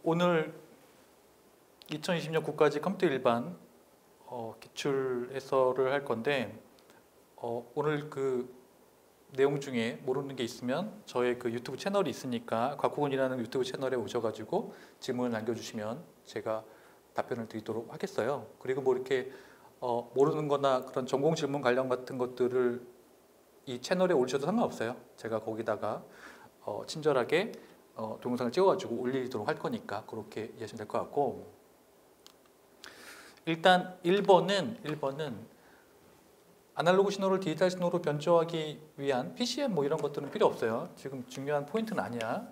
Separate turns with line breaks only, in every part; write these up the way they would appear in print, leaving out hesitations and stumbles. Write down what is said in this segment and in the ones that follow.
오늘 2020년 국가직 컴퓨터 일반 기출 해설을 할 건데 오늘 그 내용 중에 모르는 게 있으면 저의 그 유튜브 채널이 있으니까 곽국은이라는 유튜브 채널에 오셔가지고 질문을 남겨주시면 제가 답변을 드리도록 하겠어요. 그리고 뭐 이렇게 모르는 거나 그런 전공 질문 관련 같은 것들을 이 채널에 올리셔도 상관없어요. 제가 거기다가 친절하게 동영상을 찍어가지고 올리도록 할 거니까 그렇게 이해하시면 될 것 같고, 일단 1번은 아날로그 신호를 디지털 신호로 변조하기 위한 PCM 뭐 이런 것들은 필요 없어요. 지금 중요한 포인트는 아니야.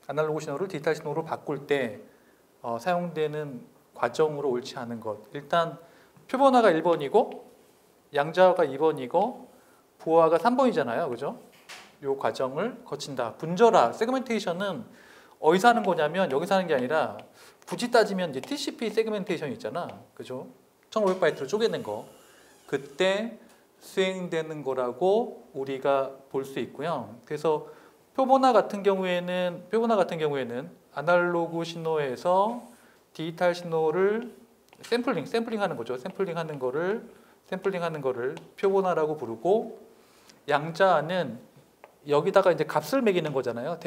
아날로그 신호를 디지털 신호로 바꿀 때 사용되는 과정으로 옳지 않은 것, 일단 표본화가 1번이고 양자화가 2번이고 부호화가 3번이잖아요. 그죠? 이 과정을 거친다. 분절화, 세그멘테이션은 어디서 하는 거냐면 여기서 하는 게 아니라 굳이 따지면 이제 TCP 세그멘테이션 있잖아. 그죠? 1500바이트로 쪼개는 거. 그때 수행되는 거라고 우리가 볼 수 있고요. 그래서 표본화 같은 경우에는 아날로그 신호에서 디지털 신호를 샘플링 하는 거죠. 샘플링 하는 거를 표본화라고 부르고, 양자는 여기다가 이제 값을 매기는 거잖아요.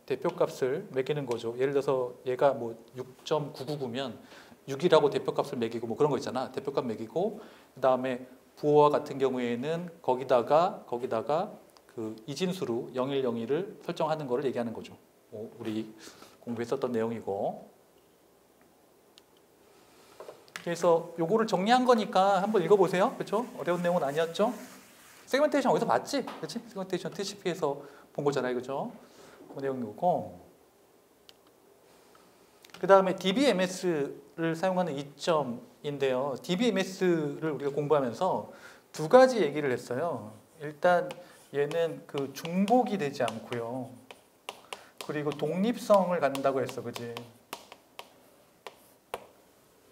대표값을 매기는 거죠. 예를 들어서 얘가 뭐 6.999면 6이라고 대표값을 매기고 뭐 그런 거 있잖아. 대표값 매기고, 그 다음에 부호화 같은 경우에는 거기다가 그 이진수로 0101을 설정하는 거를 얘기하는 거죠. 우리 공부했었던 내용이고. 그래서 요거를 정리한 거니까 한번 읽어보세요. 그렇죠? 어려운 내용은 아니었죠? 세그멘테이션 어디서 봤지? 그렇지? 세그멘테이션 TCP에서 본 거잖아요. 그죠? 그 내용이고. 그 다음에 DBMS를 사용하는 이점인데요. DBMS를 우리가 공부하면서 두 가지 얘기를 했어요. 일단 얘는 그 중복이 되지 않고요. 그리고 독립성을 갖는다고 했어. 그지?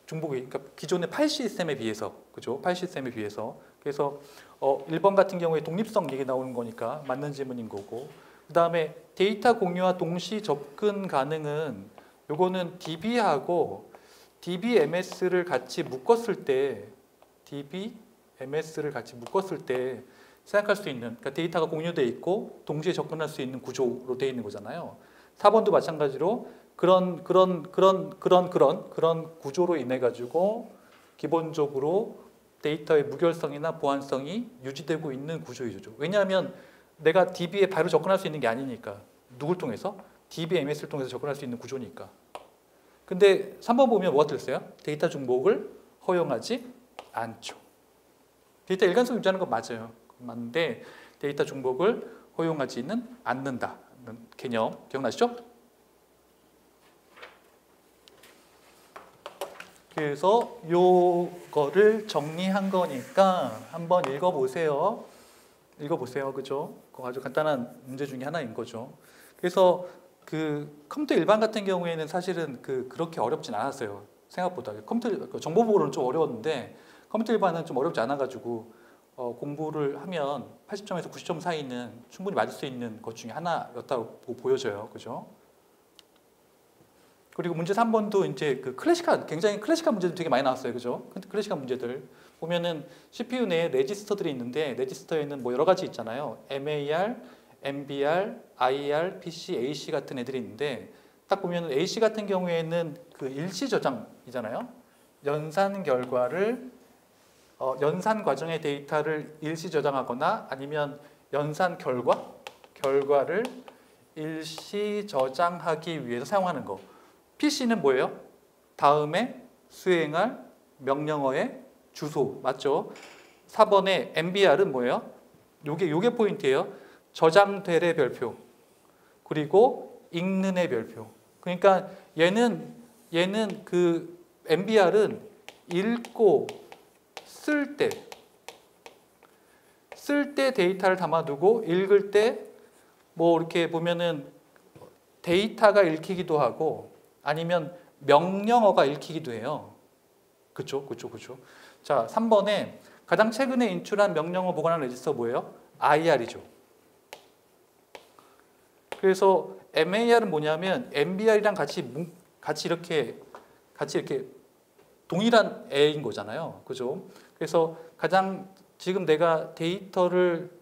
중복이, 그러니까 기존의 파일 시스템에 비해서, 그죠? 파일 시스템에 비해서. 그래서 1번 같은 경우에 독립성 얘기 나오는 거니까 맞는 질문인 거고, 그 다음에 데이터 공유와 동시 접근 가능은, 요거는 DB하고 DBMS를 같이 묶었을 때 생각할 수 있는, 그러니까 데이터가 공유되어 있고 동시에 접근할 수 있는 구조로 되어 있는 거잖아요. 4번도 마찬가지로 그런 구조로 인해 가지고 기본적으로 데이터의 무결성이나 보안성이 유지되고 있는 구조이죠. 왜냐하면 내가 DB에 바로 접근할 수 있는 게 아니니까. 누굴 통해서? DBMS를 통해서 접근할 수 있는 구조니까. 근데 3번 보면 뭐가 들었어요? 데이터 중복을 허용하지 않죠. 데이터 일관성 유지하는 건 맞아요. 맞는데 데이터 중복을 허용하지는 않는다는 개념 기억나시죠? 그래서 요거를 정리한 거니까 한번 읽어보세요. 그죠? 그거 아주 간단한 문제 중에 하나인 거죠. 그래서 그 컴퓨터 일반 같은 경우에는 사실은 그렇게 어렵진 않았어요. 생각보다. 컴퓨터 정보보호는 좀 어려웠는데 컴퓨터 일반은 좀 어렵지 않아가지고 공부를 하면 80점에서 90점 사이는 충분히 맞을 수 있는 것 중에 하나였다고 보여져요. 그죠? 그리고 문제 3번도 이제 굉장히 클래식한 문제들 되게 많이 나왔어요. 그죠? 클래식한 문제들. 보면은 CPU 내에 레지스터들이 있는데, 레지스터에는 뭐 여러 가지 있잖아요. MAR, MBR, IR, PC, AC 같은 애들이 있는데, 딱 보면은 AC 같은 경우에는 그 일시 저장이잖아요. 연산 과정의 데이터를 일시 저장하거나 아니면 연산 결과를 일시 저장하기 위해서 사용하는 거. PC는 뭐예요? 다음에 수행할 명령어의 주소, 맞죠? 4번의 MBR은 뭐예요? 요게 포인트예요. 저장될의 별표, 그리고 읽는의 별표. 그러니까 얘는 그 MBR은 읽고 쓸 때 데이터를 담아두고, 읽을 때 뭐 이렇게 보면은 데이터가 읽히기도 하고 아니면 명령어가 읽히기도 해요. 그쵸? 자, 3번에 가장 최근에 인출한 명령어 보관한 레지스터 뭐예요? IR이죠. 그래서 MAR은 뭐냐면 MBR이랑 같이 이렇게 동일한 애인 거잖아요. 그죠? 그래서 가장 지금 내가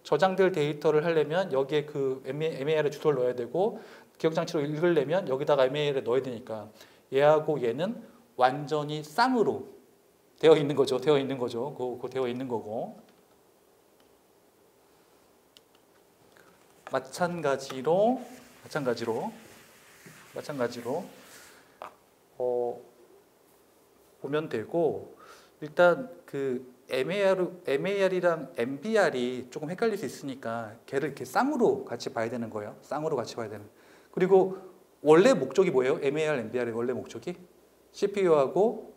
저장될 데이터를 하려면 여기에 그 MAR의 주소를 넣어야 되고 기억장치로 읽으려면 여기다가 MAR을 넣어야 되니까 얘하고 얘는 완전히 쌍으로 되어 있는 거죠. 되어 있는 거고. 마찬가지로 보면 되고, 일단 그 MAR이랑 MBR이 조금 헷갈릴 수 있으니까 걔를 이렇게 쌍으로 같이 봐야 되는 거예요. 쌍으로 같이 봐야 되는. 그리고 원래 목적이 뭐예요? MAR, MBR의 원래 목적이 CPU하고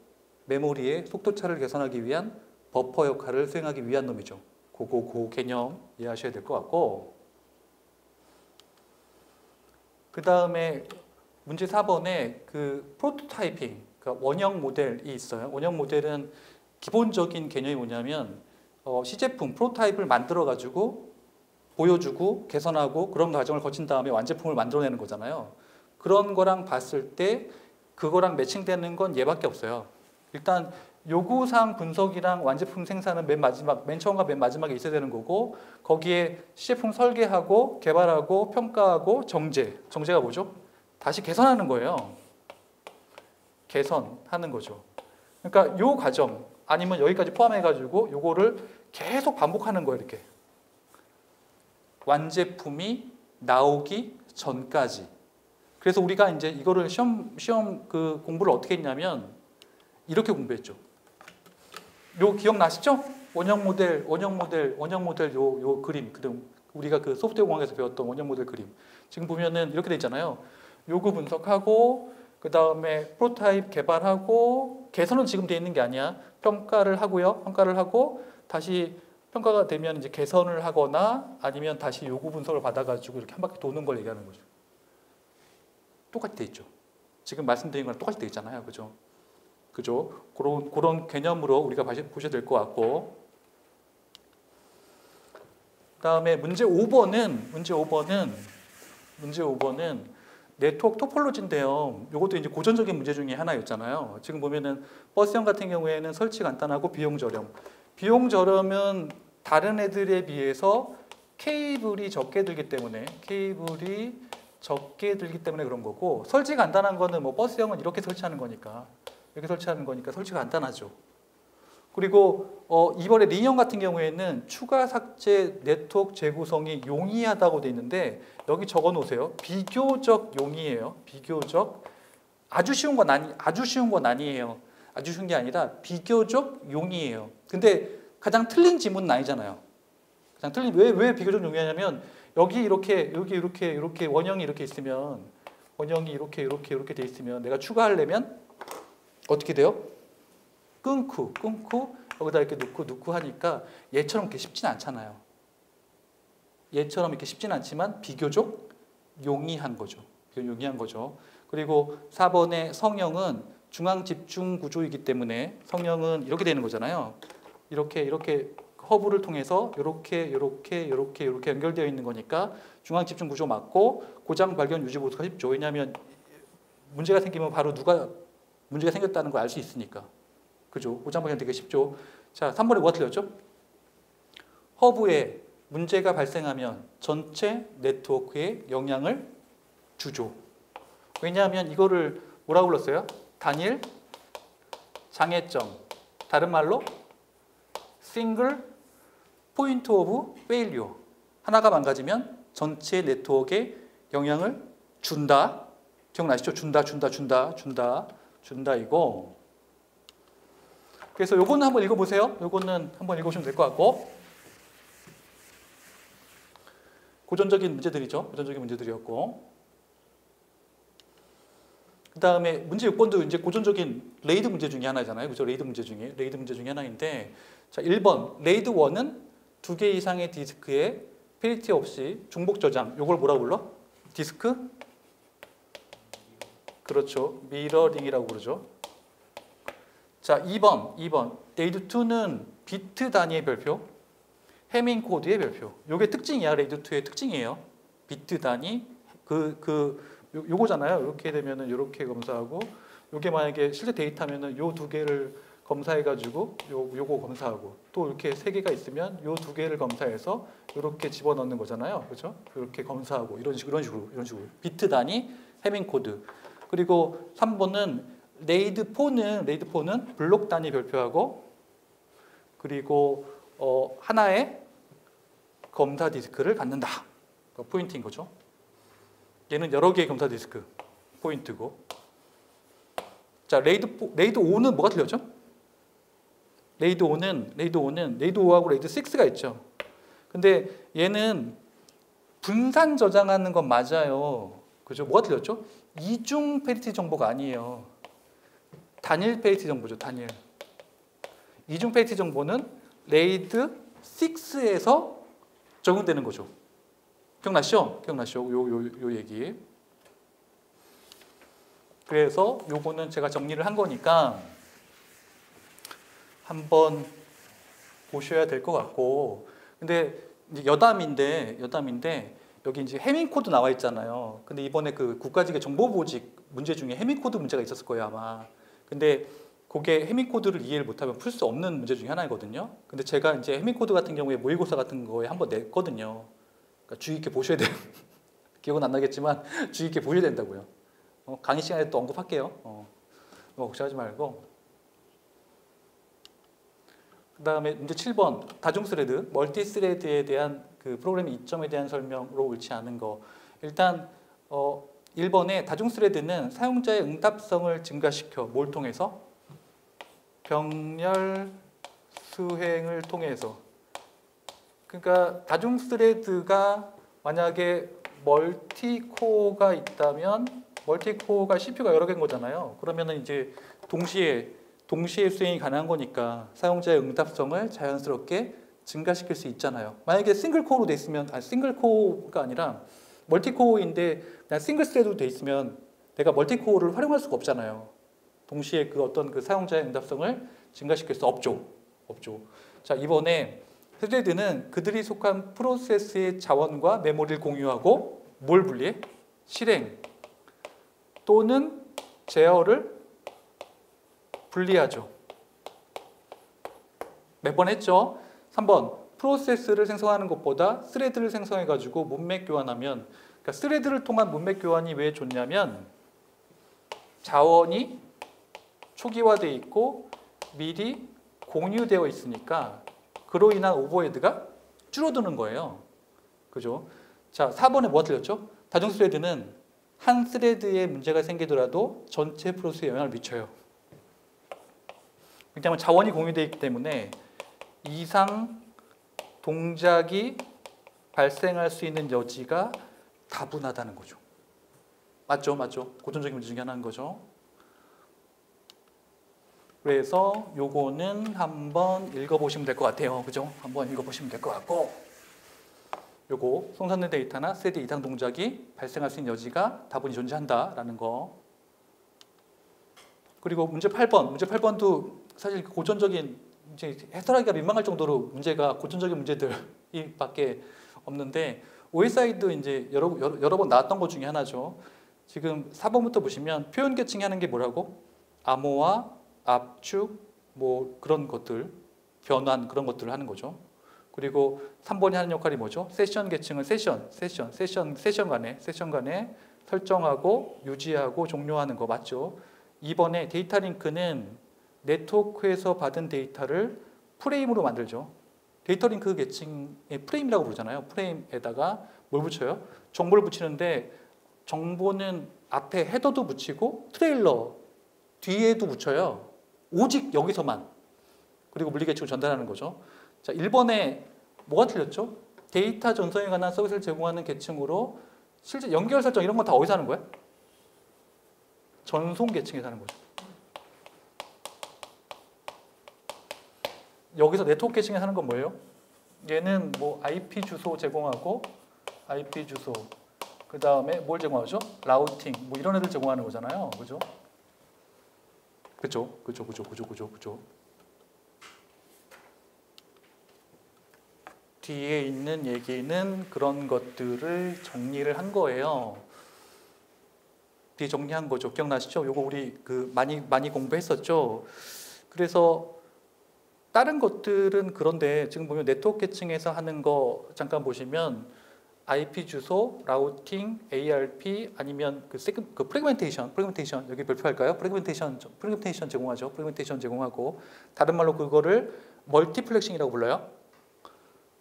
메모리의 속도차를 개선하기 위한 버퍼 역할을 수행하기 위한 놈이죠. 그 개념 이해하셔야 될 것 같고, 그 다음에 문제 4번에 그 프로토타이핑, 그러니까 원형 모델이 있어요. 원형 모델은 기본적인 개념이 뭐냐면 시제품, 프로토타입을 만들어가지고 보여주고 개선하고 그런 과정을 거친 다음에 완제품을 만들어내는 거잖아요. 그런 거랑 봤을 때 그거랑 매칭되는 건 얘밖에 없어요. 일단 요구사항 분석이랑 완제품 생산은 맨 처음과 맨 마지막에 있어야 되는 거고, 거기에 시제품 설계하고 개발하고 평가하고 정제가 뭐죠? 다시 개선하는 거예요. 개선하는 거죠. 그러니까 요 과정 아니면 여기까지 포함해가지고 요거를 계속 반복하는 거예요. 이렇게 완제품이 나오기 전까지. 그래서 우리가 이제 이거를 시험 그 공부를 어떻게 했냐면 이렇게 공부했죠. 요 기억나시죠? 원형 모델 요 그림. 우리가 그 소프트웨어 공학에서 배웠던 원형 모델 그림. 지금 보면은 이렇게 돼 있잖아요. 요구 분석하고 그 다음에 프로토타입 개발하고 개선은 지금 돼 있는 게 아니야. 평가를 하고요. 평가를 하고 다시 평가가 되면 이제 개선을 하거나 아니면 다시 요구 분석을 받아가지고 이렇게 한 바퀴 도는 걸 얘기하는 거죠. 똑같이 돼 있죠. 지금 말씀드린 거랑 똑같이 돼 있잖아요. 그죠? 그런 개념으로 우리가 보셔야 될 것 같고, 그 다음에 문제 5번은 네트워크 토폴로지인데요. 이것도 이제 고전적인 문제 중에 하나였잖아요. 지금 보면은 버스형 같은 경우에는 설치 간단하고 비용 저렴. 비용 저렴은 다른 애들에 비해서 케이블이 적게 들기 때문에 그런 거고, 설치 간단한 거는 뭐 버스형은 이렇게 설치하는 거니까 설치가 간단하죠. 그리고 이번에 리형 같은 경우에는 추가 삭제 네트워크 재구성이 용이하다고 돼 있는데 여기 적어 놓으세요. 비교적 용이에요. 비교적. 아주 쉬운 건 아니에요. 아주 쉬운 게 아니라 비교적 용이에요. 근데 가장 틀린 지문은 아니잖아요. 왜 비교적 용이하냐면 여기 이렇게 원형이 이렇게 있으면 이렇게 돼 있으면 내가 추가하려면 어떻게 돼요? 끊고 여기다 이렇게 넣고 하니까 얘처럼 이렇게 쉽진 않잖아요. 얘처럼 이렇게 쉽진 않지만 비교적 용이한 거죠. 그리고 4번의 성형은 중앙 집중 구조이기 때문에 성형은 이렇게 되는 거잖아요. 이렇게 허브를 통해서 이렇게 연결되어 있는 거니까 중앙 집중 구조 맞고 고장 발견 유지 보수가 쉽죠. 왜냐하면 문제가 생기면 바로 누가 문제가 생겼다는 걸 알 수 있으니까. 그죠? 고장 발견 되게 쉽죠. 자, 3번에 뭐가 틀렸죠? 허브에 문제가 발생하면 전체 네트워크에 영향을 주죠. 왜냐하면 이거를 뭐라고 불렀어요? 단일 장애점. 다른 말로 싱글 포인트 오브 페일리어. 하나가 망가지면 전체 네트워크에 영향을 준다. 기억나시죠? 준다 이거. 그래서 요거는 한번 읽어보세요. 요거는 한번 읽어보시면 될 것 같고, 고전적인 문제들이었고, 그 다음에 문제 6번도 이제 고전적인 레이드 문제 중에 하나잖아요. 그죠? 레이드 문제 중에 하나인데, 자, 1번 레이드 1은 2개 이상의 디스크에 페리티 없이 중복 저장. 요걸 뭐라고 불러? 디스크? 그렇죠. 미러링이라고 부르죠. 자, 2번 레이드 2는 비트 단위의 별표, 해밍 코드의 별표. 요게 특징이야. 레이드 2의 특징이에요. 비트 단위, 요거잖아요. 이렇게 되면은 이렇게 검사하고, 요게 만약에 실제 데이터면은 요 두 개를 검사해가지고 요거 검사하고, 또 이렇게 세 개가 있으면 요 두 개를 검사해서 이렇게 집어넣는 거잖아요. 그렇죠? 이렇게 검사하고 이런 식으로 비트 단위 해밍 코드. 그리고 3번은 레이드4는 블록 단위 별표하고, 그리고 하나의 검사 디스크를 갖는다. 포인트인 거죠. 얘는 여러 개의 검사 디스크 포인트고. 자, 레이드5는 뭐가 틀렸죠? 레이드5하고 레이드6가 있죠. 근데 얘는 분산 저장하는 건 맞아요. 그죠? 뭐가 틀렸죠? 이중 페리티 정보가 아니에요. 단일 페리티 정보죠. 단일. 이중 페리티 정보는 레이드 6에서 적용되는 거죠. 기억나시죠? 요 얘기. 그래서 요거는 제가 정리를 한 거니까 한번 보셔야 될 것 같고. 근데 이제 여담인데 여기 이제 해밍 코드 나와 있잖아요. 근데 이번에 그 국가직의 정보보직 문제 중에 해밍 코드 문제가 있었을 거예요, 아마. 근데 그게 해밍 코드를 이해를 못하면 풀 수 없는 문제 중에 하나거든요. 근데 제가 이제 해밍 코드 같은 경우에 모의고사 같은 거에 한번 냈거든요. 그러니까 주의 깊게 보셔야 돼요. 기억은 안 나겠지만 주의 깊게 보셔야 된다고요. 강의 시간에 또 언급할게요. 걱정하지 말고. 그 다음에 문제 7번 다중스레드, 멀티스레드에 대한 그 프로그램의 이점에 대한 설명으로 옳지 않은 거. 일단 1번에 다중스레드는 사용자의 응답성을 증가시켜 뭘 통해서? 병렬 수행을 통해서. 그러니까 다중스레드가 만약에 멀티코어가 있다면, 멀티코어가 CPU가 여러 개인 거잖아요. 그러면은 이제 동시에 수행이 가능한 거니까 사용자의 응답성을 자연스럽게 증가시킬 수 있잖아요. 만약에 싱글코어로 돼 있으면, 싱글코어가 아니라 멀티코어인데 그냥 싱글스레드로 돼 있으면 내가 멀티코어를 활용할 수가 없잖아요. 동시에 그 어떤 그 사용자의 응답성을 증가시킬 수 없죠. 자, 이번에 스레드는 그들이 속한 프로세스의 자원과 메모리를 공유하고 뭘 분리해? 실행 또는 제어를 분리하죠. 몇 번 했죠? 3번 프로세스를 생성하는 것보다 스레드를 생성해가지고 문맥 교환하면, 그러니까 스레드를 통한 문맥 교환이 왜 좋냐면 자원이 초기화되어 있고 미리 공유되어 있으니까 그로 인한 오버헤드가 줄어드는 거예요. 그죠? 자, 4번에 뭐가 틀렸죠? 다중 스레드는 한 스레드에 문제가 생기더라도 전체 프로세스에 영향을 미쳐요. 왜냐하면 자원이 공유되어 있기 때문에 이상 동작이 발생할 수 있는 여지가 다분하다는 거죠. 맞죠? 고전적인 문제 중에 하나인 거죠. 그래서 요거는 한번 읽어보시면 될 것 같아요. 그죠? 한번 읽어보시면 될 것 같고, 요거 송산된 데이터나 스레드 이상 동작이 발생할 수 있는 여지가 다분히 존재한다라는 거. 그리고 문제 8번도 사실 고전적인, 이제 해설하기가 민망할 정도로 문제가 고전적인 문제들밖에 없는데, OSI도 이제 여러 번 나왔던 것 중에 하나죠. 지금 4번부터 보시면 표현 계층이 하는 게 뭐라고? 암호화, 압축, 뭐 그런 것들, 변환 그런 것들을 하는 거죠. 그리고 3번이 하는 역할이 뭐죠? 세션 계층은 세션 간에 설정하고 유지하고 종료하는 거 맞죠? 2번에 데이터 링크는 네트워크에서 받은 데이터를 프레임으로 만들죠. 데이터 링크 계층의 프레임이라고 부르잖아요. 프레임에다가 뭘 붙여요? 정보를 붙이는데 정보는 앞에 헤더도 붙이고 트레일러 뒤에도 붙여요. 오직 여기서만. 그리고 물리 계층을 전달하는 거죠. 자, 1번에 뭐가 틀렸죠? 데이터 전송에 관한 서비스를 제공하는 계층으로 실제 연결 설정 이런 건 다 어디서 하는 거야? 전송 계층에서 하는 거죠. 여기서 네트워크 계층에서 하는 건 뭐예요? 얘는 뭐 IP 주소 제공하고 IP 주소 그 다음에 뭘 제공하죠? 라우팅 뭐 이런 애들 제공하는 거잖아요. 그죠? 그죠. 뒤에 있는 얘기는 그런 것들을 정리를 한 거예요. 뒤에 정리한 거죠. 기억나시죠? 요거 우리 많이 공부했었죠. 그래서 다른 것들은 그런데 지금 보면 네트워크 계층에서 하는 거 잠깐 보시면 IP 주소, 라우팅, ARP 아니면 그 프래그멘테이션 여기 별표할까요? 프래그멘테이션 제공하죠. 프래그멘테이션 제공하고 다른 말로 그거를 멀티플렉싱이라고 불러요.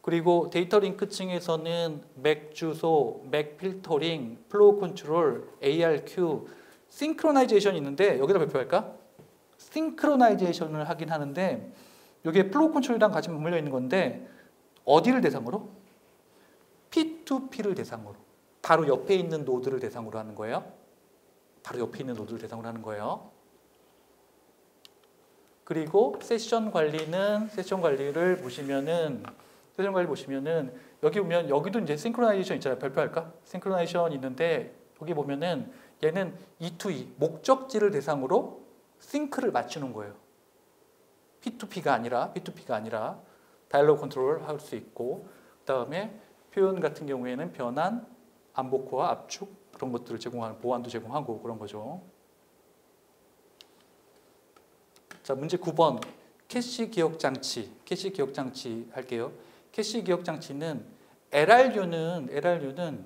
그리고 데이터 링크층에서는 맥 주소, 맥 필터링, 플로우 컨트롤, ARQ, 싱크로나이제이션이 있는데 여기다 별표할까? 싱크로나이제이션을 하긴 하는데 이게 플로우 컨트롤이랑 같이 맞물려 있는 건데 어디를 대상으로? P2P를 대상으로 바로 옆에 있는 노드를 대상으로 하는 거예요. 바로 옆에 있는 노드를 대상으로 하는 거예요. 그리고 세션 관리를 보시면은 여기 보면 여기도 이제 싱크로나이제이션 있잖아요. 별표할까? 싱크로나이제이션 있는데 여기 보면은 얘는 E2E 목적지를 대상으로 싱크를 맞추는 거예요. P2P가 아니라 다이얼로그 컨트롤 할 수 있고 그다음에 표현 같은 경우에는 변환, 암복호화, 압축 그런 것들을 제공하는 보안도 제공하고 그런 거죠. 자, 문제 9번. 캐시 기억 장치 할게요. 캐시 기억 장치는 LRU는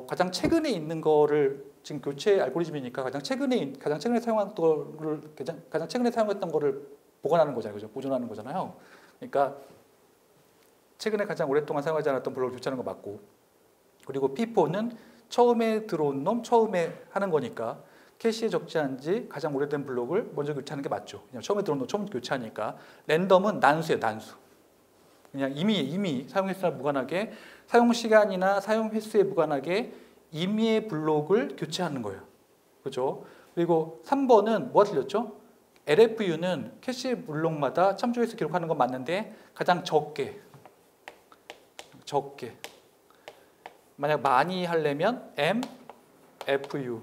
가장 최근에 있는 거를 지금 교체 알고리즘이니까 가장 최근에 사용했던 거를 보관하는 거잖아요. 그죠? 보존하는 거잖아요. 그러니까 최근에 가장 오랫동안 사용하지 않았던 블록을 교체하는 거 맞고, 그리고 P4는 처음에 들어온 놈 처음에 하는 거니까 캐시에 적재한 지 가장 오래된 블록을 먼저 교체하는 게 맞죠. 그냥 처음에 들어온 놈 처음 교체하니까. 랜덤은 난수예요, 난수. 그냥 이미 사용 횟수와 무관하게 사용 시간이나 사용 횟수에 무관하게 임의의 블록을 교체하는 거예요. 그렇죠? 그리고 3번은 뭐가 틀렸죠? LFU는 캐시 블록마다 참조 횟수 기록하는 건 맞는데 가장 적게 만약 많이 하려면 MFU를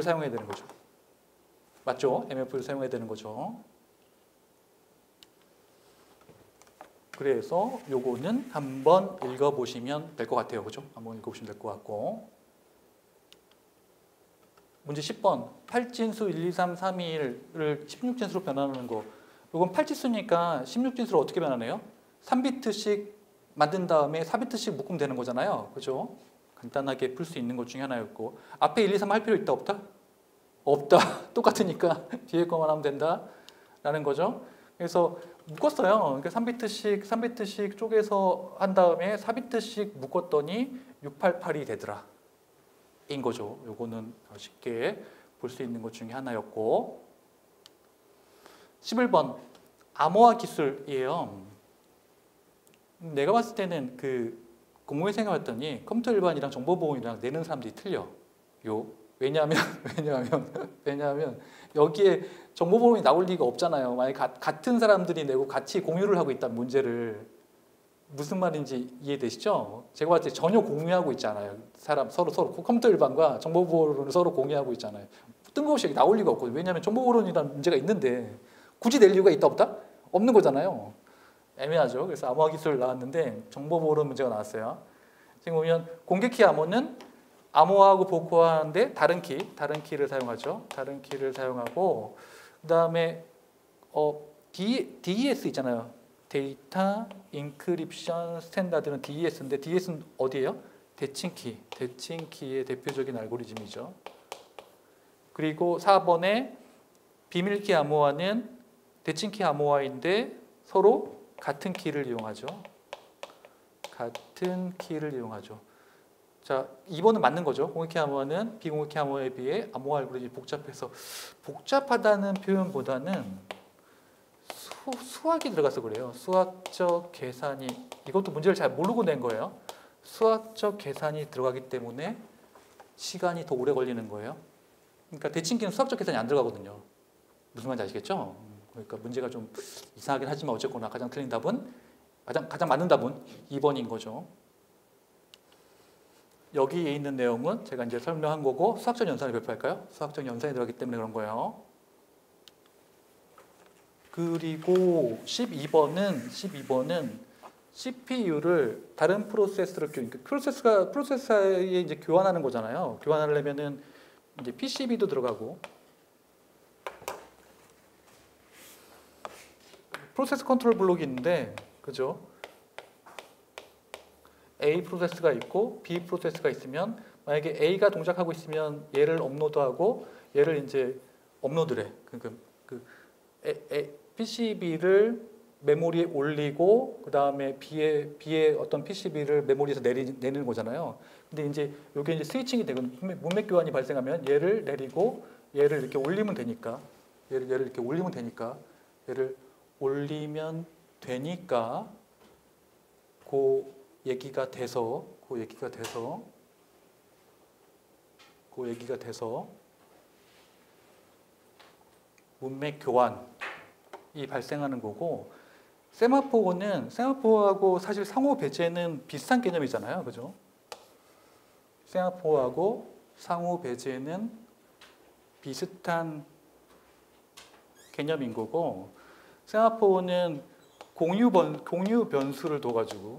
사용해야 되는 거죠. 맞죠? MFU를 사용해야 되는 거죠. 그래서 요거는 한번 읽어보시면 될 것 같아요. 그죠? 한번 읽어보시면 될 것 같고. 문제 10번. 8진수 1, 2, 3, 3, 2, 1을 16진수로 변환하는 거. 요건 8진수니까 16진수로 어떻게 변환해요? 3비트씩 만든 다음에 4비트씩 묶으면 되는 거잖아요. 그죠? 간단하게 풀 수 있는 것 중에 하나였고. 앞에 1, 2, 3 할 필요 있다 없다? 없다. 똑같으니까 뒤에 것만 하면 된다. 라는 거죠. 그래서 묶었어요. 그러니까 3비트씩 쪼개서 한 다음에 4비트씩 묶었더니 688이 되더라. 인 거죠. 요거는 쉽게 볼 수 있는 것 중에 하나였고. 11번. 암호화 기술이에요. 내가 봤을 때는 공무원 생각했더니 컴퓨터 일반이랑 정보보호이랑 내는 사람들이 틀려. 왜냐하면 여기에 정보보호이 나올 리가 없잖아요. 만약 같은 사람들이 내고 같이 공유를 하고 있다는 문제를. 무슨 말인지 이해되시죠? 제가 봤을 때 전혀 공유하고 있잖아요. 서로 컴퓨터 일반과 정보보호론을 서로 공유하고 있잖아요. 뜬금없이 나올 리가 없거든요. 왜냐하면 정보보호론이라는 문제가 있는데 굳이 낼 이유가 있다 없다? 없는 거잖아요. 애매하죠. 그래서 암호화 기술 나왔는데 정보보호론 문제가 나왔어요. 지금 보면 공개키 암호는 암호화하고 복호화하는데 다른 키를 사용하죠. 다른 키를 사용하고 그 다음에 DES 있잖아요. 데이터 인크립션 스탠다드는 DES인데 DES는 어디예요? 대칭키의 대표적인 알고리즘이죠. 그리고 4번에 비밀키 암호화는 대칭키 암호화인데 서로 같은 키를 이용하죠. 자, 2번은 맞는 거죠. 공개키 암호화는 비공개키 암호화에 비해 암호화 알고리즘이 복잡해서 복잡하다는 표현보다는 수학이 들어가서 그래요. 수학적 계산이 이것도 문제를 잘 모르고 낸 거예요. 수학적 계산이 들어가기 때문에 시간이 더 오래 걸리는 거예요. 그러니까 대칭키는 수학적 계산이 안 들어가거든요. 무슨 말인지 아시겠죠? 그러니까 문제가 좀 이상하긴 하지만 어쨌거나 가장 맞는 답은 2번인 거죠. 여기에 있는 내용은 제가 이제 설명한 거고 수학적 연산을 별표할까요? 수학적 연산이 들어가기 때문에 그런 거예요. 그리고 12번은 CPU를 다른 프로세서로 프로세서에 이제 교환하는 거잖아요. 교환하려면은 이제 PCB도 들어가고 프로세스 컨트롤 블록이 있는데, 그죠? A 프로세스가 있고 B 프로세스가 있으면 만약에 A가 동작하고 있으면 얘를 업로드하고 얘를 이제 업로드래. PCB를 메모리에 올리고 그 다음에 B의 어떤 PCB를 메모리에서 내리는 거잖아요. 근데 이제 이게 이제 스위칭이 되고 문맥 교환이 발생하면 얘를 내리고 얘를 이렇게 올리면 되니까 얘를 이렇게 올리면 되니까 얘를 올리면 되니까 그 얘기가 돼서 문맥 교환이 발생하는 거고, 세마포하고 사실 상호 배제는 비슷한 개념이잖아요, 그죠? 세마포하고 상호 배제는 비슷한 개념인 거고, 세마포는 공유 변수를 둬가지고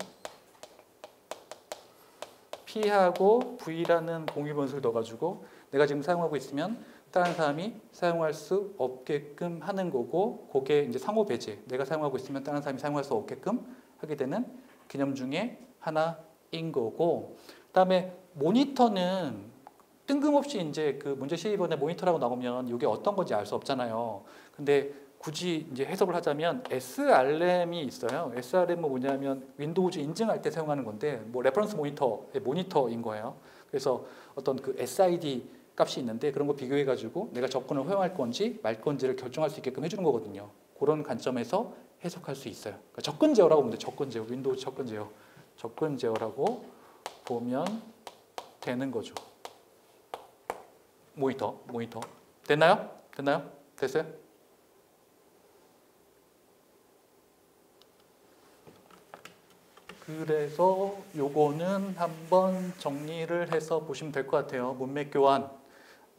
P하고 V라는 공유 변수를 넣어가지고 내가 지금 사용하고 있으면 다른 사람이 사용할 수 없게끔 하는 거고, 그게 이제 상호 배제. 내가 사용하고 있으면 다른 사람이 사용할 수 없게끔 하게 되는 개념 중에 하나인 거고, 그다음에 모니터는 뜬금없이 이제 그 문제 12번에 모니터라고 나오면 이게 어떤 건지 알 수 없잖아요. 근데 굳이 이제 해석을 하자면 SRM이 있어요. SRM은 뭐냐면 윈도우즈 인증할 때 사용하는 건데, 뭐 레퍼런스 모니터의 모니터인 거예요. 그래서 어떤 그 SID 값이 있는데 그런 거 비교해 가지고 내가 접근을 허용할 건지 말 건지를 결정할 수 있게끔 해주는 거거든요. 그런 관점에서 해석할 수 있어요. 그러니까 접근 제어라고 보면 돼. 접근 제어, 윈도우 접근 제어라고 보면 되는 거죠. 모니터 됐나요? 됐어요? 그래서 요거는 한번 정리를 해서 보시면 될 것 같아요. 문맥 교환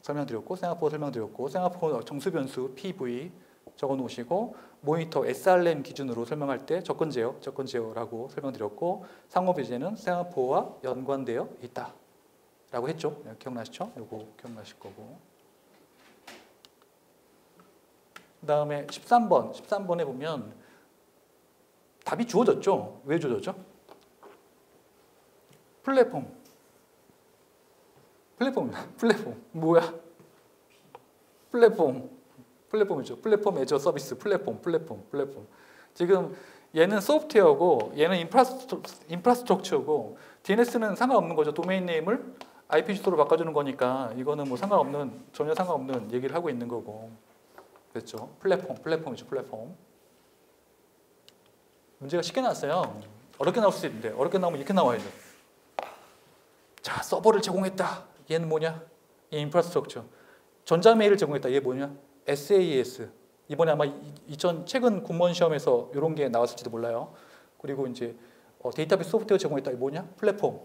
설명드렸고, 세마포 설명드렸고, 세마포 정수 변수 PV 적어 놓으시고, 모니터 SRM 기준으로 설명할 때 접근 제어라고 설명드렸고, 상호 배제는 세마포와 연관되어 있다 라고 했죠. 기억나시죠? 요거 기억나실 거고. 그 다음에 13번에 보면 답이 주어졌죠. 왜 주어졌죠? 플랫폼 뭐야? 플랫폼이죠. 플랫폼 애저 서비스 플랫폼. 지금 얘는 소프트웨어고 얘는 인프라스트럭처고 DNS는 상관없는 거죠. 도메인 네임을 IP 주소로 바꿔주는 거니까 이거는 뭐 전혀 상관없는 얘기를 하고 있는 거고. 그렇죠. 플랫폼이죠. 플랫폼. 문제가 쉽게 나왔어요. 어렵게 나올 수 있는데 어렵게 나오면 이렇게 나와야죠. 자, 서버를 제공했다. 얘는 뭐냐? 이 인프라스트럭처. 전자메일을 제공했다. 얘 뭐냐? SAS. 이번에 아마 최근 공무원 시험에서 이런 게 나왔을지도 몰라요. 그리고 이제 데이터베이스 소프트웨어 제공했다. 이게 뭐냐? 플랫폼.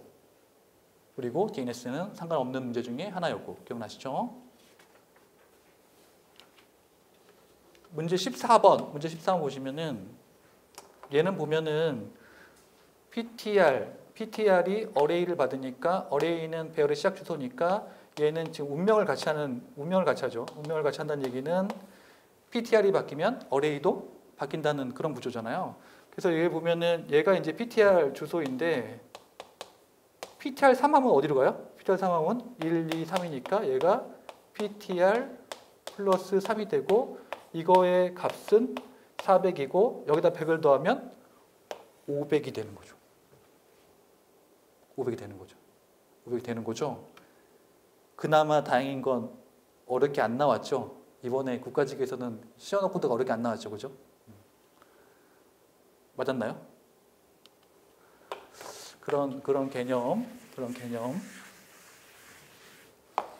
그리고 DNS는 상관없는 문제 중에 하나였고, 기억나시죠? 문제 14번 보시면은 얘는 보면은 PTR이 어레이를 받으니까 어레이는 배열의 시작 주소니까 얘는 지금 운명을 같이 하죠. 운명을 같이 한다는 얘기는 PTR이 바뀌면 어레이도 바뀐다는 그런 구조잖아요. 그래서 여기 보면은 얘가 이제 PTR 주소인데 PTR 3하면 어디로 가요? PTR 3하면 1, 2, 3이니까 얘가 PTR 플러스 3이 되고 이거의 값은 400이고 여기다 100을 더하면 500이 되는 거죠. 500이 되는 거죠. 그나마 다행인 건 어렵게 안 나왔죠. 이번에 국가직에서는 시연어 코드가 어렵게 안 나왔죠. 그죠? 맞았나요? 그런 개념.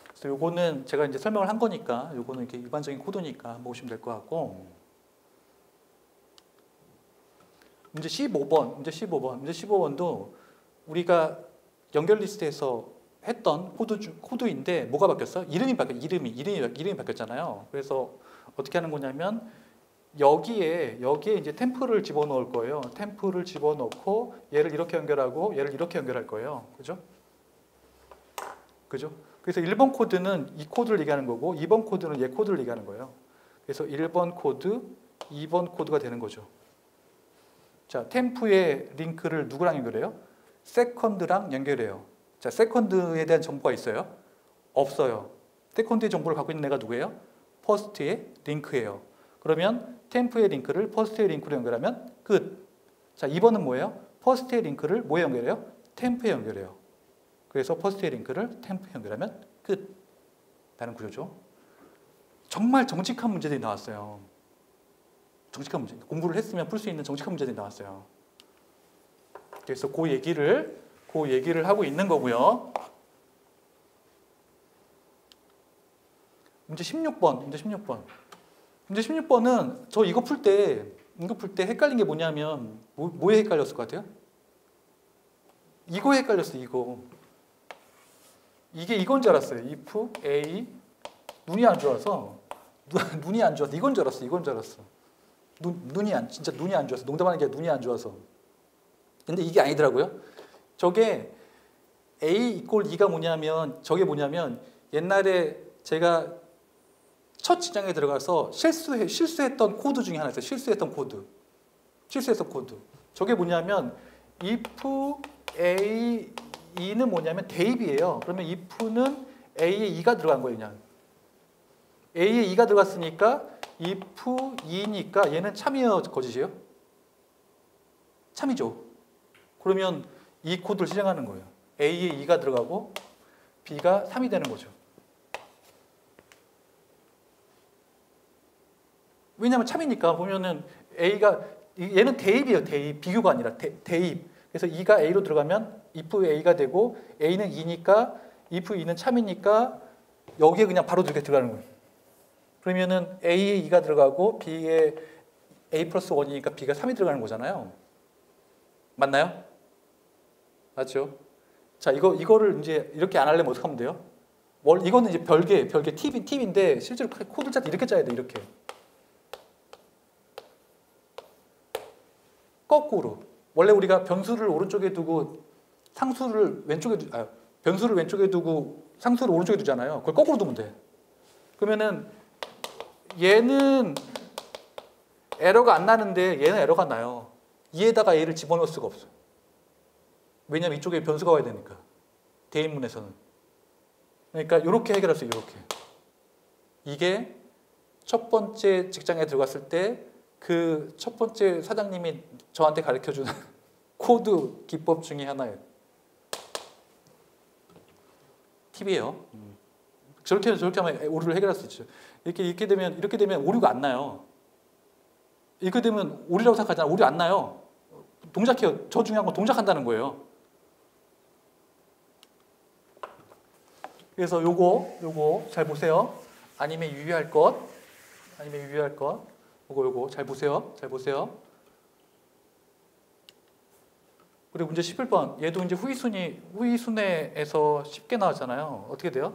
그래서 요거는 제가 이제 설명을 한 거니까 요거는 이렇게 일반적인 코드니까 보시면 될 것 같고. 문제 15번도 우리가 연결 리스트에서 했던 코드인데 뭐가 바뀌었어? 이름이 바뀌었잖아요. 그래서 어떻게 하는 거냐면 여기에 이제 템프를 집어넣을 거예요. 템프를 집어넣고 얘를 이렇게 연결하고 얘를 이렇게 연결할 거예요. 그죠? 그죠? 그래서 1번 코드는 이 코드를 얘기하는 거고 2번 코드는 얘 코드를 얘기하는 거예요. 그래서 1번 코드, 2번 코드가 되는 거죠. 자, 템프의 링크를 누구랑 연결해요? 세컨드랑 연결해요. 자, 세컨드에 대한 정보가 있어요? 없어요. 세컨드의 정보를 갖고 있는 애가 누구예요? 퍼스트의 링크예요. 그러면 템프의 링크를 퍼스트의 링크로 연결하면 끝. 자, 2번은 뭐예요? 퍼스트의 링크를 뭐에 연결해요? 템프에 연결해요. 그래서 퍼스트의 링크를 템프에 연결하면 끝. 라는 구조죠. 정말 정직한 문제들이 나왔어요. 정직한 문제. 공부를 했으면 풀 수 있는 정직한 문제들이 나왔어요. 그래서 그 얘기를 하고 있는 거고요. 문제 16번. 문제 16번은 저 이거 풀 때 헷갈린 게 뭐냐면 뭐에 헷갈렸을 것 같아요? 이거에 헷갈렸어, 이거. 이게 이건 줄 알았어요. if a 눈이 안 좋아서 이건 줄 알았어. 진짜 눈이 안 좋아서. 농담하는 게 눈이 안 좋아서. 근데 이게 아니더라고요. 저게 a 이꼴 2가 뭐냐면 저게 뭐냐면 옛날에 제가 첫 직장에 들어가서 실수했던 코드 중에 하나 있어요. 실수했던 코드. 저게 뭐냐면 if a2는 뭐냐면 대입이에요. 그러면 if는 a에 2가 들어간 거예요. 그냥 a에 2가 들어갔으니까 if 2니까 얘는 참이에요, 거짓이에요? 참이죠. 그러면 이 코드를 실행하는 거예요. a에 2가 들어가고 b가 3이 되는 거죠. 왜냐하면 참이니까 보면은 a가 얘는 대입이에요. 대입. 비교가 아니라 대입. 그래서 2가 a로 들어가면 if a가 되고 a는 2니까 if 2는 참이니까 여기에 그냥 바로 이렇게 들어가는 거예요. 그러면은 a에 2가 들어가고 b에 a 플러스 1이니까 b가 3이 들어가는 거잖아요. 맞나요? 맞죠? 자, 이거를 이제 이렇게 안 하려면 어떻게 하면 돼요? 이거는 이제 별개 팁인데 실제로 코드를 짜 이렇게 짜야 돼. 이렇게. 거꾸로. 원래 우리가 변수를 오른쪽에 두고 상수를 왼쪽에 변수를 왼쪽에 두고 상수를 오른쪽에 두잖아요. 그걸 거꾸로 두면 돼. 그러면은 얘는 에러가 안 나는데 얘는 에러가 나요. 2에다가 a를 집어넣을 수가 없어. 왜냐면 이쪽에 변수가 와야 되니까. 대입문에서는. 그러니까 이렇게 해결할 수 있어요. 이렇게. 이게 첫 번째 직장에 들어갔을 때 그 첫 번째 사장님이 저한테 가르쳐주는 코드 기법 중에 하나예요. 팁이에요. 저렇게 하면 오류를 해결할 수 있죠. 이렇게 되면 오류가 안 나요. 이렇게 되면 오류라고 생각하잖아요. 오류 안 나요. 동작해요. 저 중요한 건 동작한다는 거예요. 그래서 요거 잘 보세요. 아니면 유의할 것. 요거 잘 보세요. 그리고 문제 11번. 얘도 이제 후위순회에서 쉽게 나왔잖아요. 어떻게 돼요?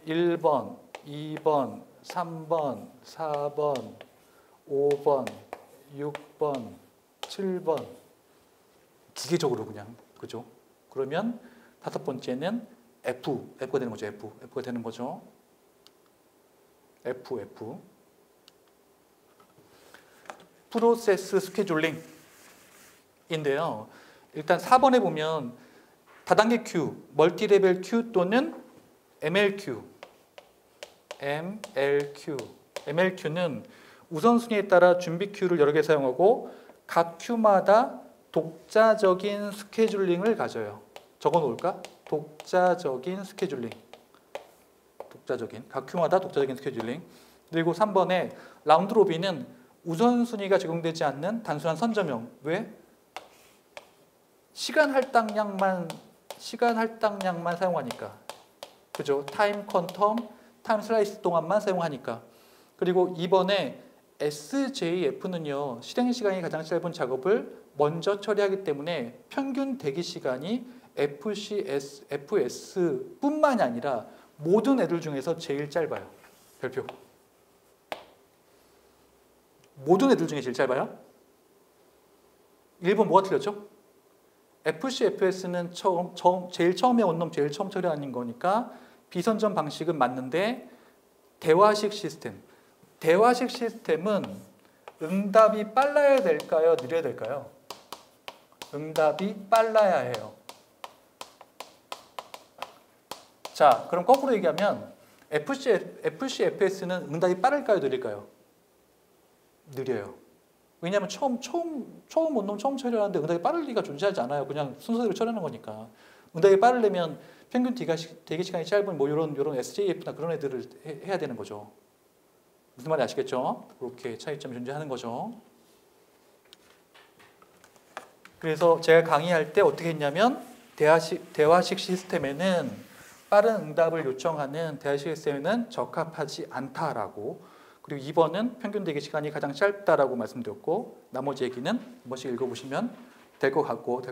1번, 2번, 3번, 4번, 5번, 6번, 7번. 기계적으로 그냥. 그죠? 그러면 다섯 번째는 F가 되는 거죠. F가 되는 거죠. F. 프로세스 스케줄링인데요. 일단 4번에 보면 다단계 큐, 멀티레벨 큐 또는 MLQ. MLQ는 우선순위에 따라 준비 큐를 여러 개 사용하고 각 큐마다 독자적인 스케줄링을 가져요. 적어 놓을까? 독자적인 스케줄링. 각 큐마다 독자적인 스케줄링. 그리고 3번에 라운드 로빈은 우선순위가 적용되지 않는 단순한 선점형. 왜? 시간 할당량만 사용하니까. 그죠? 타임 퀀텀, 타임 슬라이스 동안만 사용하니까. 그리고 2번에 SJF는요. 실행 시간이 가장 짧은 작업을 먼저 처리하기 때문에 평균 대기 시간이 FS뿐만이 아니라 모든 애들 중에서 제일 짧아요. 별표. 모든 애들 중에 제일 짧아요? 1번 뭐가 틀렸죠? FC, FS는 제일 처음에 온 놈 제일 처음 처리하는 거니까 비선점 방식은 맞는데 대화식 시스템은 응답이 빨라야 될까요? 느려야 될까요? 응답이 빨라야 해요. 자, 그럼 거꾸로 얘기하면 FC, FS는 응답이 빠를까요? 느릴까요? 느려요. 왜냐하면 처음 온 놈 처음 처리하는데 응답이 빠를 리가 존재하지 않아요. 그냥 순서대로 처리하는 거니까. 응답이 빠르려면 평균 대기 시간이 짧은 뭐 이런 SJF나 그런 애들을 해야 되는 거죠. 무슨 말인지 아시겠죠? 그렇게 차이점이 존재하는 거죠. 그래서 제가 강의할 때 어떻게 했냐면 대화식 시스템에는 빠른 응답을 요청하는 대화식 시스템에는 적합하지 않다라고, 그리고 2번은 평균 대기 시간이 가장 짧다라고 말씀드렸고, 나머지 얘기는 한 번씩 읽어보시면 될 것 같고.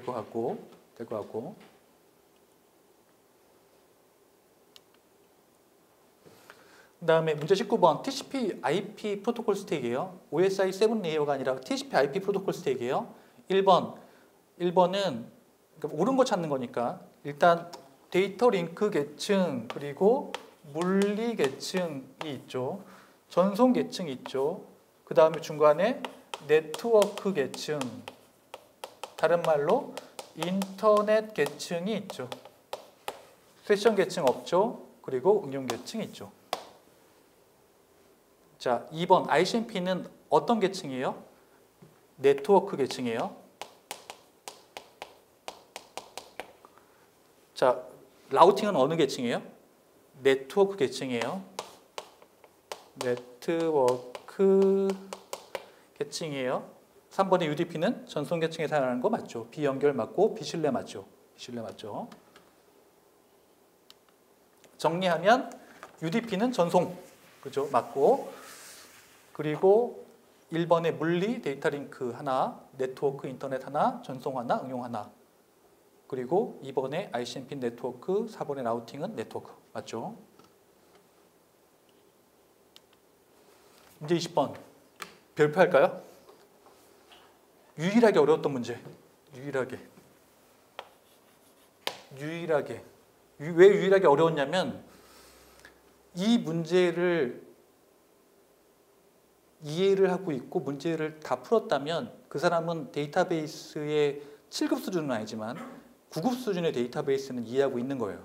그 다음에 문제 19번 TCP IP 프로토콜 스택이에요. OSI 7 레이어가 아니라 TCP IP 프로토콜 스택이에요. 1번은 그러니까 옳은 거 찾는 거니까 일단 데이터 링크 계층, 그리고 물리 계층이 있죠. 전송 계층이 있죠. 그 다음에 중간에 네트워크 계층, 다른 말로 인터넷 계층이 있죠. 세션 계층 없죠. 그리고 응용 계층이 있죠. 자, 2번 ICMP는 어떤 계층이에요? 네트워크 계층이에요. 자, 라우팅은 어느 계층이에요? 네트워크 계층이에요. 네트워크 계층이에요. 3번의 UDP는 전송 계층에 해당하는 거 맞죠? 비연결 맞고 비신뢰 맞죠? 비신뢰 맞죠? 정리하면 UDP는 전송, 그죠? 맞고, 그리고 1번의 물리 데이터 링크 하나, 네트워크 인터넷 하나, 전송 하나, 응용 하나. 그리고 2번의 ICMP 네트워크, 4번의 라우팅은 네트워크. 맞죠? 문제 20번. 별표할까요? 유일하게 어려웠던 문제. 유일하게. 왜 유일하게 어려웠냐면 이 문제를 이해를 하고 있고 문제를 다 풀었다면 그 사람은 데이터베이스의 7급 수준은 아니지만 9급 수준의 데이터베이스는 이해하고 있는 거예요.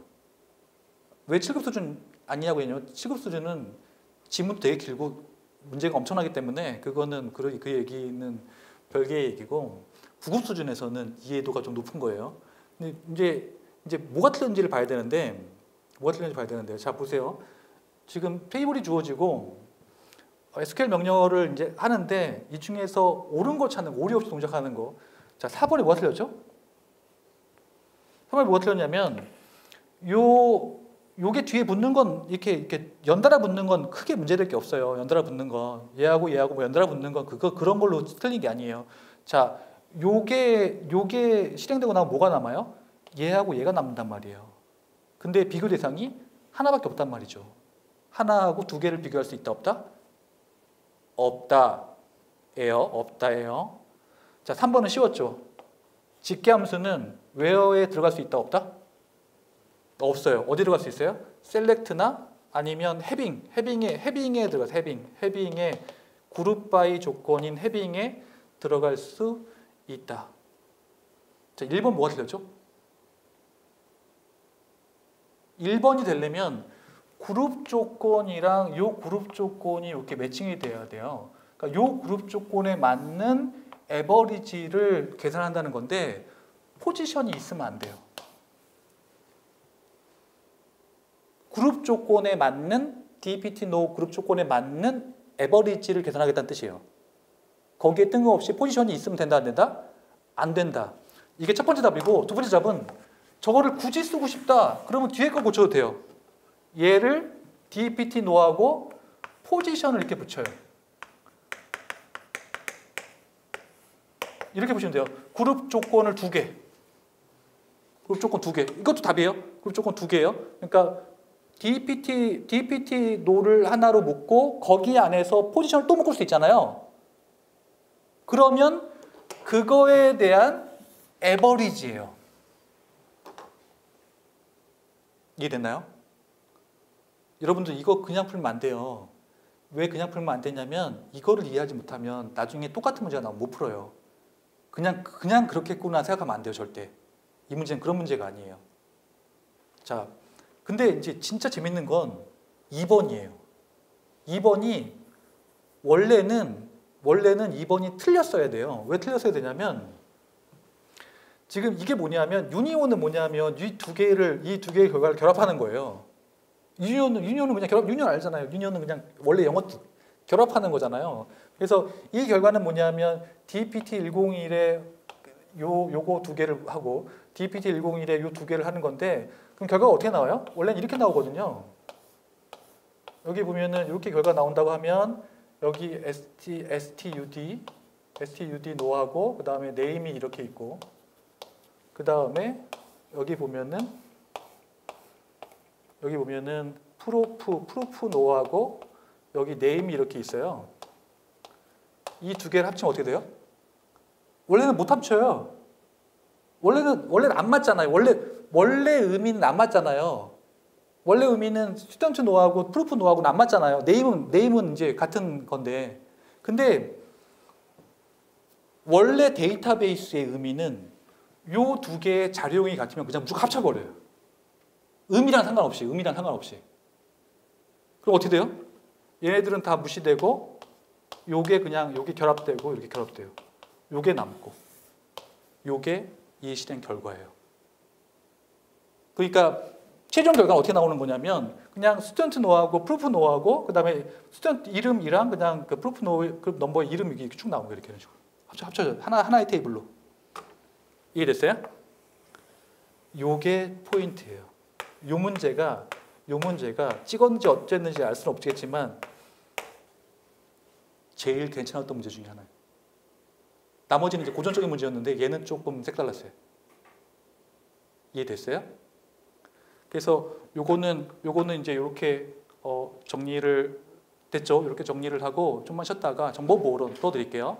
왜 7급 수준 아니냐고 했냐면 7급 수준은 지문도 되게 길고 문제가 엄청나기 때문에 그거는 그 얘기는 별개의 얘기고 9급 수준에서는 이해도가 좀 높은 거예요. 근데 이제 뭐가 틀렸는지를 봐야 되는데 자 보세요. 지금 테이블이 주어지고 SQL 명령어를 이제 하는데 이 중에서 옳은 거 찾는 거, 오류 없이 동작하는 거. 자, 4번에 뭐가 틀렸죠? 4번에 뭐가 틀렸냐면 요게 뒤에 붙는 건 이렇게 연달아 붙는 건 크게 문제될 게 없어요. 연달아 붙는 거. 얘하고 뭐 연달아 붙는 건 그런 걸로 틀린 게 아니에요. 자, 요게 실행되고 나면 뭐가 남아요? 얘하고 얘가 남는단 말이에요. 근데 비교 대상이 하나밖에 없단 말이죠. 하나하고 두 개를 비교할 수 있다, 없다? 없다예요. 자, 3번은 쉬웠죠. 직계함수는 where에 들어갈 수 있다, 없다? 없어요. 어디로 갈 수 있어요? select나 아니면 해빙에 들어가서 해빙에 그룹 바이 조건인 해빙에 들어갈 수 있다. 자, 1번 뭐가 틀렸죠? 1번이 되려면 그룹 조건이랑 요 그룹 조건이 이렇게 매칭이 돼야 돼요. 그러니까 요 그룹 조건에 맞는 에버리지를 계산한다는 건데 포지션이 있으면 안 돼요. 그룹 조건에 맞는 DPT 노 그룹 조건에 맞는 에버리지를 계산하겠다는 뜻이에요. 거기에 뜬금없이 포지션이 있으면 된다, 안 된다? 안 된다. 이게 첫 번째 답이고 두 번째 답은 저거를 굳이 쓰고 싶다. 그러면 뒤에 거 고쳐도 돼요. 얘를 DPT 노하고 포지션을 이렇게 붙여요. 이렇게 보시면 돼요. 그룹 조건을 2개. 그룹 조건 2개. 이것도 답이에요. 그룹 조건 2개예요. 그러니까 DPT 노를 하나로 묶고 거기 안에서 포지션을 또 묶을 수 있잖아요. 그러면 그거에 대한 에버리지예요. 이해됐나요? 여러분들 이거 그냥 풀면 안 돼요. 왜 그냥 풀면 안 되냐면 이거를 이해하지 못하면 나중에 똑같은 문제가 나오면 못 풀어요. 그냥 그렇게 했구나 생각하면 안 돼요. 절대. 이 문제는 그런 문제가 아니에요. 자, 근데 이제 진짜 재밌는 건 2번이에요. 2번이 원래는 2번이 틀렸어야 돼요. 왜 틀렸어야 되냐면 지금 이게 뭐냐면 유니온은 뭐냐면 이 두 개의 결과를 결합하는 거예요. 유니온은 그냥 유니온 알잖아요. 유니온은 그냥 원래 영어 결합하는 거잖아요. 그래서 이 결과는 뭐냐면 DPT101에 요거 두 개를 하고 DPT101에 요 두 개를 하는 건데 그럼 결과가 어떻게 나와요? 원래는 이렇게 나오거든요. 여기 보면은 이렇게 결과 나온다고 하면 여기 STUD 노하고 그 다음에 네임이 이렇게 있고 그 다음에 여기 보면은 프루프 노하고 여기 네임이 이렇게 있어요. 이 두 개를 합치면 어떻게 돼요? 원래는 못 합쳐요. 원래는 안 맞잖아요. 원래 의미는 안 맞잖아요. 원래 의미는 스튜던트 노하고 프루프 노하고는 안 맞잖아요. 네임은 이제 같은 건데. 근데 원래 데이터베이스의 의미는 요 두 개의 자료형이 같으면 그냥 무조건 합쳐버려요. 의미랑 상관없이. 그럼 어떻게 돼요? 얘네들은 다 무시되고 요게 그냥 여기 결합되고 이렇게 결합돼요. 요게 남고 요게 이 실행 결과예요. 그러니까 최종 결과는 어떻게 나오는 거냐면 그냥 스튜던트 노하고 프루프 노하고 그 다음에 스튜던트 이름이랑 그냥 그 프루프 그 넘버의 이름이 이렇게 쭉 나오는 거예요. 이렇게 식으로 합쳐져 하나의 테이블로. 이해됐어요? 요게 포인트예요. 요 문제가 찍었는지 어쨌는지 알 수는 없겠지만 제일 괜찮았던 문제 중에 하나예요. 나머지는 이제 고전적인 문제였는데 얘는 조금 색달랐어요. 이해됐어요? 그래서 요거는 이제 이렇게 정리를 됐죠. 이렇게 정리를 하고 좀만 쉬었다가 정보 보호로 또 드릴게요.